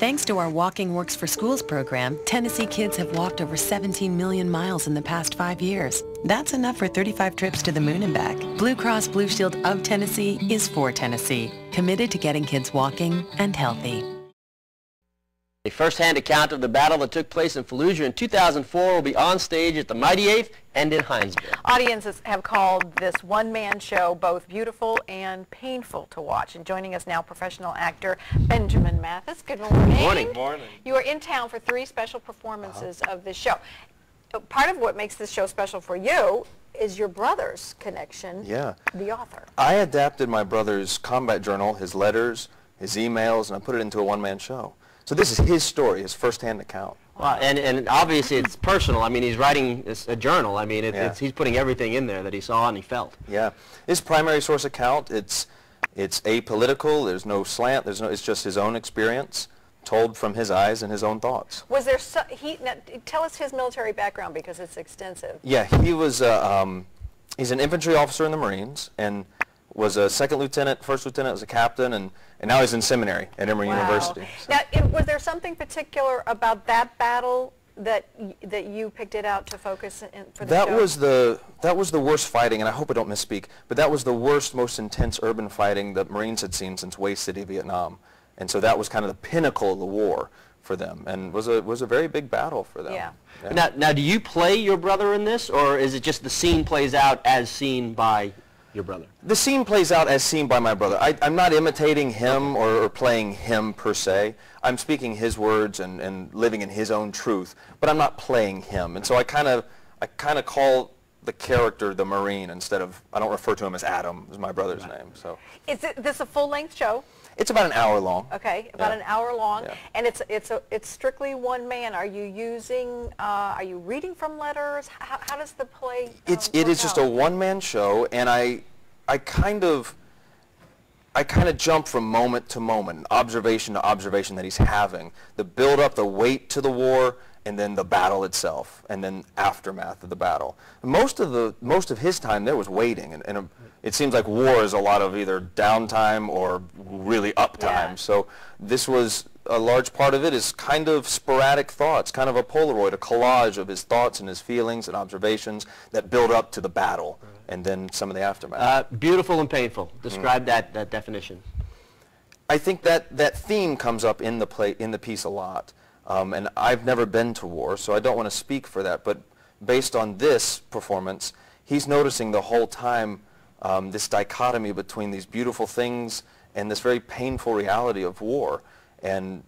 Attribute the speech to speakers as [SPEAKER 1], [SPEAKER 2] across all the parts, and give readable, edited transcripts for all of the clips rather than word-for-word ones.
[SPEAKER 1] Thanks to our Walking Works for Schools program, Tennessee kids have walked over 17 million miles in the past 5 years. That's enough for 35 trips to the moon and back. Blue Cross Blue Shield of Tennessee is for Tennessee, committed to getting kids walking and healthy.
[SPEAKER 2] A first-hand account of the battle that took place in Fallujah in 2004 will be on stage at the Mighty Eighth and in Hinesville.
[SPEAKER 3] Audiences have called this one-man show both beautiful and painful to watch. And joining us now, professional actor Benjamin Mathis. Good morning.
[SPEAKER 2] Good morning.
[SPEAKER 4] Good morning.
[SPEAKER 3] You are in town for 3 special performances of this show. Part of what makes this show special for you is your brother's connection, the author.
[SPEAKER 4] I adapted my brother's combat journal, his letters, his emails, and I put it into a one-man show. So this is his story, his first-hand account.
[SPEAKER 2] Well, and obviously it's personal. I mean, he's writing a journal. I mean, he's putting everything in there that he saw and he felt.
[SPEAKER 4] Yeah. His primary source account, it's apolitical. There's no slant. It's just his own experience, told from his eyes and his own thoughts.
[SPEAKER 3] Was there now, tell us his military background because it's extensive.
[SPEAKER 4] Yeah, he was he's an infantry officer in the Marines and was a second lieutenant, first lieutenant, was a captain, and now he's in seminary at Emory University. So.
[SPEAKER 3] Now, was there something particular about that battle that you picked it out to focus for the show?
[SPEAKER 4] That was the worst fighting, and I hope I don't misspeak, but that was the worst, most intense urban fighting that Marines had seen since Way City, Vietnam. And so that was kind of the pinnacle of the war for them, and was a very big battle for them.
[SPEAKER 3] Yeah.
[SPEAKER 4] Yeah.
[SPEAKER 2] Now, do you play your brother in this, or is it just the scene plays out as seen by your brother?
[SPEAKER 4] The scene plays out as seen by my brother. I'm not imitating him or playing him per se. I'm speaking his words and living in his own truth, but I'm not playing him. And so I kind of call the character the Marine instead of, I don't refer to him as Adam, is my brother's name. So
[SPEAKER 3] is this a full-length show?
[SPEAKER 4] it's about an hour long.
[SPEAKER 3] Okay, about an hour long, and it's strictly one man. Are you reading from letters? How does the play?
[SPEAKER 4] It is just a one-man show, and I kind of jump from moment to moment, observation to observation that he's having. The build-up, the weight to the war, and then the battle itself, and then aftermath of the battle. Most of his time there was waiting, and it seems like war is a lot of either downtime or really uptime.
[SPEAKER 3] Yeah.
[SPEAKER 4] So this was a large part of it is kind of sporadic thoughts, kind of a Polaroid, a collage of his thoughts and his feelings and observations that build up to the battle, and then some of the aftermath.
[SPEAKER 2] Beautiful and painful. Describe that definition.
[SPEAKER 4] I think that theme comes up in the piece a lot. And I've never been to war, so I don't want to speak for that. But based on this performance, he's noticing the whole time this dichotomy between these beautiful things and this very painful reality of war. And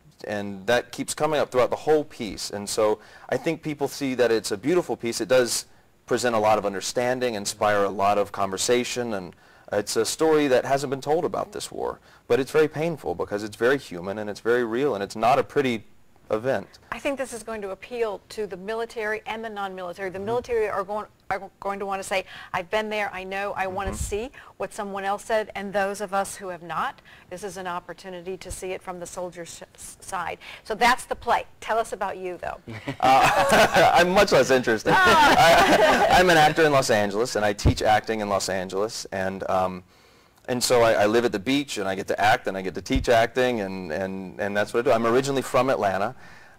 [SPEAKER 4] that keeps coming up throughout the whole piece. And so I think people see that it's a beautiful piece. It does present a lot of understanding, inspire a lot of conversation, and it's a story that hasn't been told about this war. But it's very painful because it's very human and it's very real, and it's not a pretty event.
[SPEAKER 3] I think this is going to appeal to the military and the non-military. The military are going to want to say, I've been there, I know, I want to see what someone else said, and those of us who have not, this is an opportunity to see it from the soldier's side. So that's the play. Tell us about you, though.
[SPEAKER 4] I'm much less interested. I'm an actor in Los Angeles, and I teach acting in Los Angeles, and so I live at the beach, and I get to act, and I get to teach acting, and that's what I do. I'm originally from Atlanta,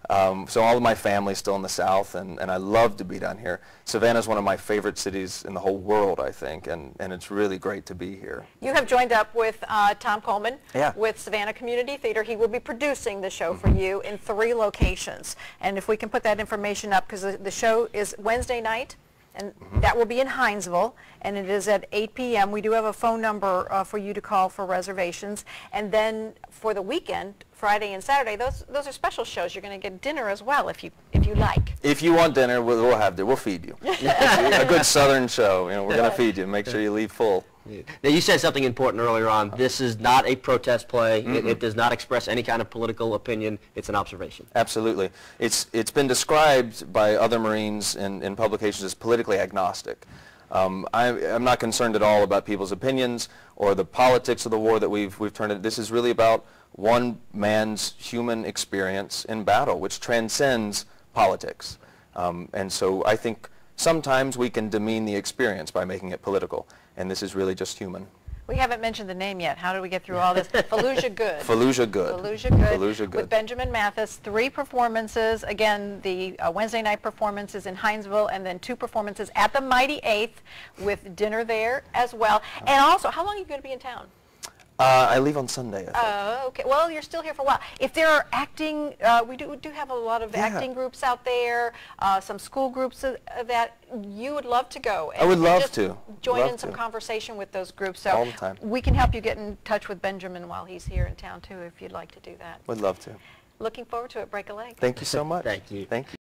[SPEAKER 4] so all of my family's still in the South, and I love to be down here. Savannah's one of my favorite cities in the whole world, I think, and it's really great to be here.
[SPEAKER 3] You have joined up with Tom Coleman with Savannah Community Theater. He will be producing the show for you in 3 locations. And if we can put that information up, because the show is Wednesday night, and that will be in Hinesville, and it is at 8 p.m. We do have a phone number for you to call for reservations. And then for the weekend, Friday and Saturday, those are special shows. You're going to get dinner as well if you like.
[SPEAKER 4] If you want dinner, we'll have dinner. We'll feed you. A good Southern show. You know, we're going to feed you. Make sure you leave full.
[SPEAKER 2] Now, you said something important earlier on. This is not a protest play. It does not express any kind of political opinion. It's an observation.
[SPEAKER 4] Absolutely. It's been described by other Marines in publications as politically agnostic. I'm not concerned at all about people's opinions or the politics of the war that we've turned it. This is really about one man's human experience in battle, which transcends politics. And so I think sometimes we can demean the experience by making it political, and this is really just human.
[SPEAKER 3] We haven't mentioned the name yet. How do we get through all this? Fallujah Good.
[SPEAKER 4] Fallujah Good.
[SPEAKER 3] Fallujah Good.
[SPEAKER 4] Fallujah Good.
[SPEAKER 3] With Benjamin Mathis, 3 performances. Again, the Wednesday night performances in Hinesville, and then 2 performances at the Mighty Eighth with dinner there as well. And also, how long are you going to be in town?
[SPEAKER 4] I leave on Sunday, I think.
[SPEAKER 3] Okay. Well, you're still here for a while. If there are acting, we do have a lot of acting groups out there, some school groups that you would love to go. And
[SPEAKER 4] I would love
[SPEAKER 3] just
[SPEAKER 4] to.
[SPEAKER 3] Join in some conversation with those groups. So
[SPEAKER 4] all the time.
[SPEAKER 3] We can help you get in touch with Benjamin while he's here in town, too, if you'd like to do that.
[SPEAKER 4] Would love to.
[SPEAKER 3] Looking forward to it. Break a leg.
[SPEAKER 4] Thank you so much.
[SPEAKER 2] Thank you.
[SPEAKER 4] Thank you.